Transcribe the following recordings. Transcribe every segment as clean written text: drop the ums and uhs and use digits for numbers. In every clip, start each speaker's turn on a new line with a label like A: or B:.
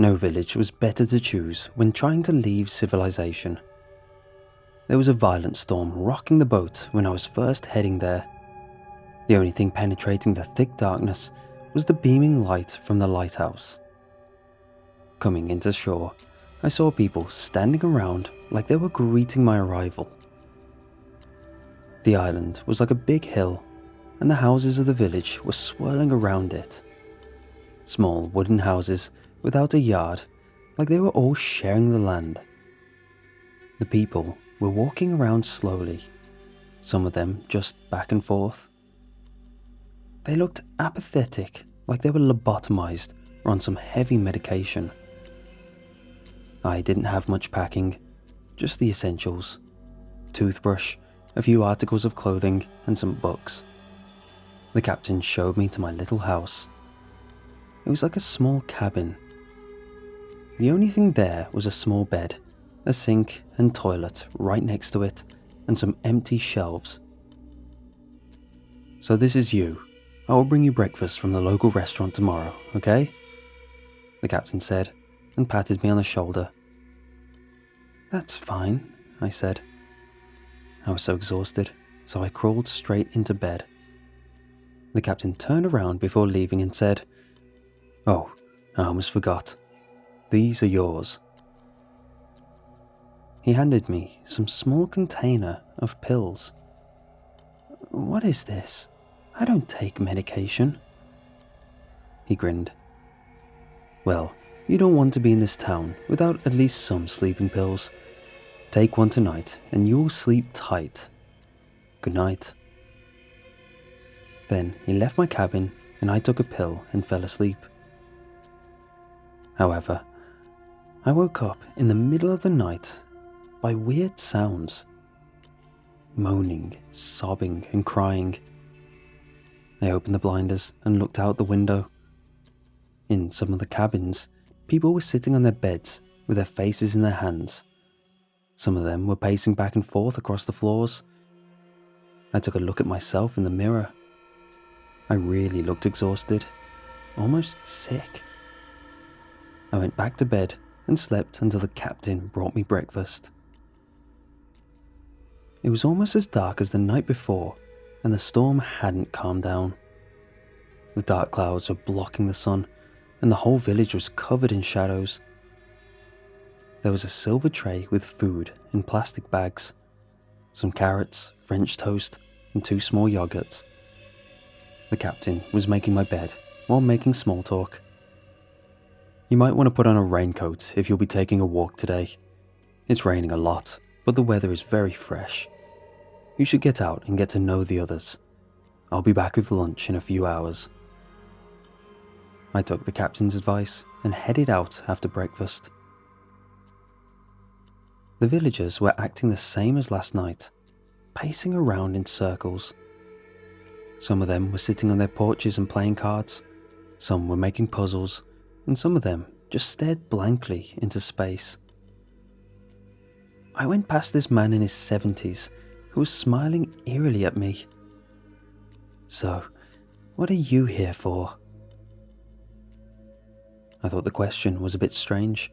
A: No village was better to choose when trying to leave civilization. There was a violent storm rocking the boat when I was first heading there. The only thing penetrating the thick darkness was the beaming light from the lighthouse. Coming into shore, I saw people standing around like they were greeting my arrival. The island was like a big hill, and the houses of the village were swirling around it. Small wooden houses without a yard, like they were all sharing the land. The people were walking around slowly, some of them just back and forth. They looked apathetic, like they were lobotomized or on some heavy medication. I didn't have much packing, just the essentials: toothbrush, a few articles of clothing, and some books. The captain showed me to my little house. It was like a small cabin. The only thing there was a small bed, a sink and toilet right next to it, and some empty shelves. "So this is you. I will bring you breakfast from the local restaurant tomorrow, okay?" the captain said, and patted me on the shoulder. "That's fine," I said. I was so exhausted, so I crawled straight into bed. The captain turned around before leaving and said, "Oh, I almost forgot. These are yours." He handed me some small container of pills. "What is this? I don't take medication." He grinned. "Well, you don't want to be in this town without at least some sleeping pills. Take one tonight and you'll sleep tight. Good night." Then he left my cabin and I took a pill and fell asleep. However, I woke up in the middle of the night by weird sounds. Moaning, sobbing and crying. I opened the blinders and looked out the window. In some of the cabins, people were sitting on their beds with their faces in their hands. Some of them were pacing back and forth across the floors. I took a look at myself in the mirror. I really looked exhausted, almost sick. I went back to bed and slept until the captain brought me breakfast. It was almost as dark as the night before, and the storm hadn't calmed down. The dark clouds were blocking the sun, and the whole village was covered in shadows. There was a silver tray with food in plastic bags, some carrots, French toast, and 2 small yogurts. The captain was making my bed while making small talk. "You might want to put on a raincoat if you'll be taking a walk today. It's raining a lot, but the weather is very fresh. You should get out and get to know the others. I'll be back with lunch in a few hours." I took the captain's advice and headed out after breakfast. The villagers were acting the same as last night, pacing around in circles. Some of them were sitting on their porches and playing cards, some were making puzzles, and some of them just stared blankly into space. I went past this man in his 70s who was smiling eerily at me. "So, what are you here for?" I thought the question was a bit strange,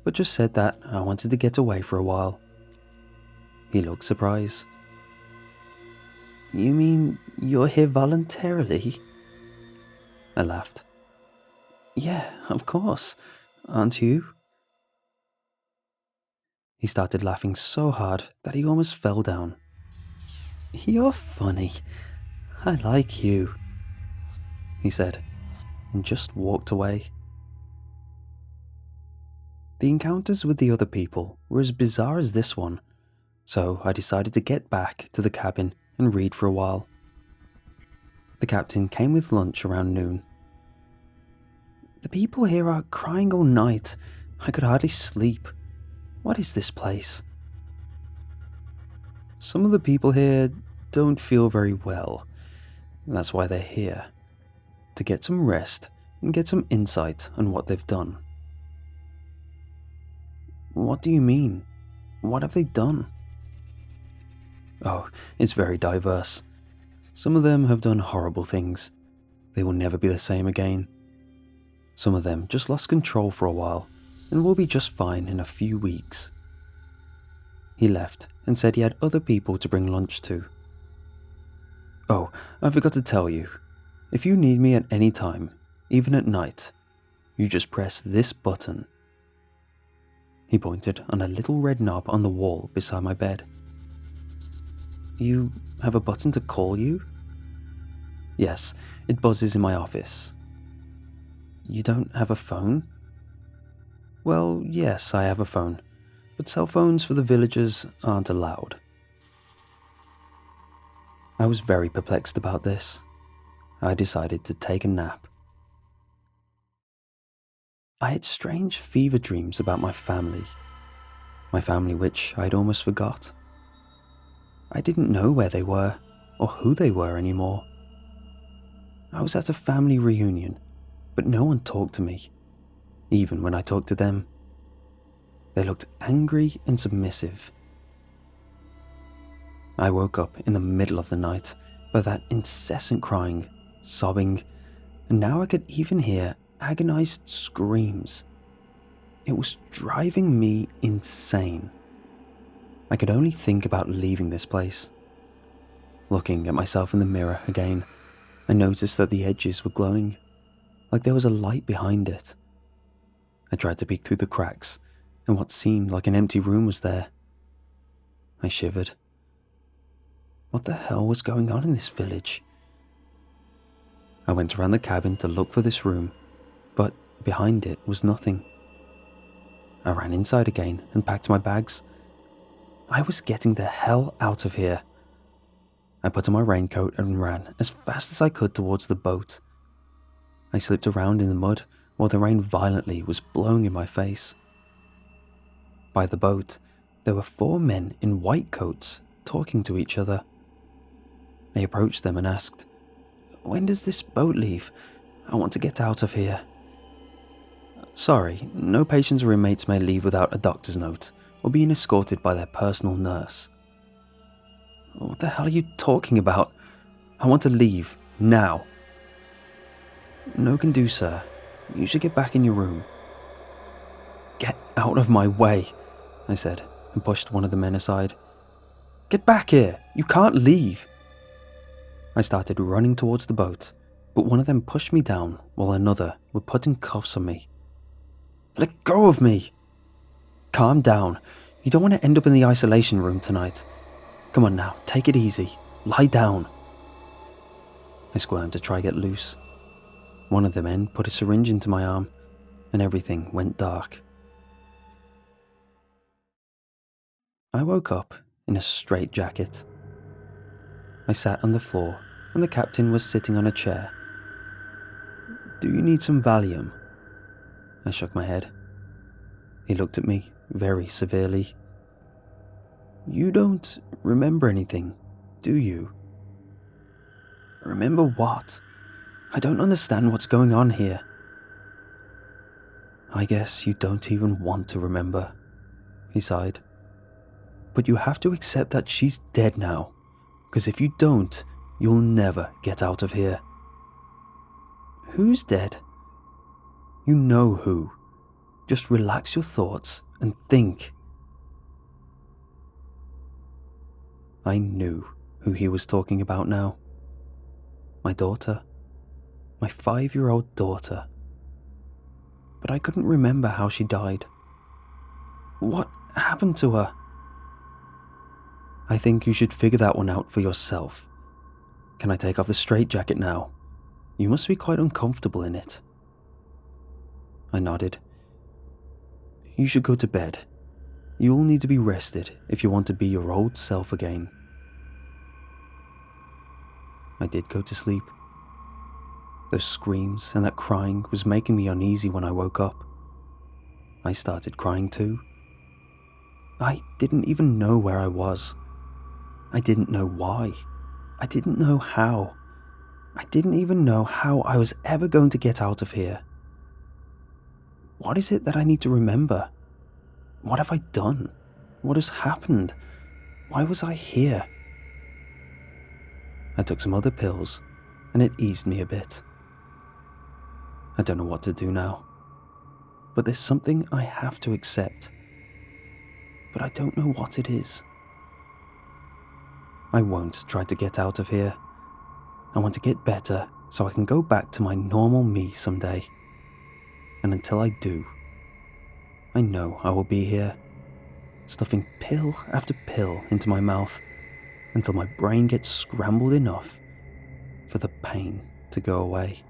A: but just said that I wanted to get away for a while. He looked surprised. "You mean you're here voluntarily?" I laughed. "Yeah, of course. Aren't you?" He started laughing so hard that he almost fell down. "You're funny. I like you," he said, and just walked away. The encounters with the other people were as bizarre as this one, so I decided to get back to the cabin and read for a while. The captain came with lunch around noon. "The people here are crying all night. I could hardly sleep. What is this place?" "Some of the people here don't feel very well. That's why they're here. To get some rest and get some insight on what they've done." "What do you mean? What have they done?" "Oh, it's very diverse. Some of them have done horrible things. They will never be the same again. Some of them just lost control for a while and will be just fine in a few weeks. He left and said he had other people to bring lunch to. Oh, I forgot to tell you, if you need me at any time, even at night, you just press this button. He pointed on a little red knob on the wall beside my bed. You have a button to call you? Yes, it buzzes in my office. You don't have a phone? Well, yes, I have a phone, but cell phones for the villagers aren't allowed. I was very perplexed about this. I decided to take a nap. I had strange fever dreams about my family which I'd almost forgot. I didn't know where they were or who they were anymore. I was at a family reunion, but no one talked to me, even when I talked to them. They looked angry and submissive. I woke up in the middle of the night by that incessant crying, sobbing, and now I could even hear agonized screams. It was driving me insane. I could only think about leaving this place. Looking at myself in the mirror again, I noticed that the edges were glowing, like there was a light behind it. I tried to peek through the cracks, and what seemed like an empty room was there. I shivered. What the hell was going on in this village? I went around the cabin to look for this room, but behind it was nothing. I ran inside again and packed my bags. I was getting the hell out of here. I put on my raincoat and ran as fast as I could towards the boat. I slipped around in the mud while the rain violently was blowing in my face. By the boat, there were 4 men in white coats talking to each other. I approached them and asked, "When does this boat leave? I want to get out of here." "Sorry, no patients or inmates may leave without a doctor's note or being escorted by their personal nurse." "What the hell are you talking about? I want to leave, now." "No can do, sir. You should get back in your room." "Get out of my way," I said, and pushed one of the men aside. "Get back here! You can't leave!" I started running towards the boat, but one of them pushed me down while another were putting cuffs on me. "Let go of me!" "Calm down. You don't want to end up in the isolation room tonight. Come on now, take it easy. Lie down." I squirmed to try get loose. One of the men put a syringe into my arm, and everything went dark. I woke up in a straitjacket. I sat on the floor, and the captain was sitting on a chair. "Do you need some Valium?" I shook my head. He looked at me very severely. "You don't remember anything, do you?" "Remember what? I don't understand what's going on here." "I guess you don't even want to remember," he sighed. "But you have to accept that she's dead now, because if you don't, you'll never get out of here." "Who's dead?" "You know who. Just relax your thoughts and think." I knew who he was talking about now. My daughter. My 5-year-old daughter. But I couldn't remember how she died. What happened to her? "I think you should figure that one out for yourself. Can I take off the straitjacket now? You must be quite uncomfortable in it." I nodded. "You should go to bed. You'll need to be rested if you want to be your old self again." I did go to sleep. Those screams and that crying was making me uneasy when I woke up. I started crying too. I didn't even know where I was. I didn't know why. I didn't know how. I didn't even know how I was ever going to get out of here. What is it that I need to remember? What have I done? What has happened? Why was I here? I took some other pills, and it eased me a bit. I don't know what to do now. But there's something I have to accept. But I don't know what it is. I won't try to get out of here. I want to get better so I can go back to my normal me someday. And until I do, I know I will be here, stuffing pill after pill into my mouth until my brain gets scrambled enough for the pain to go away.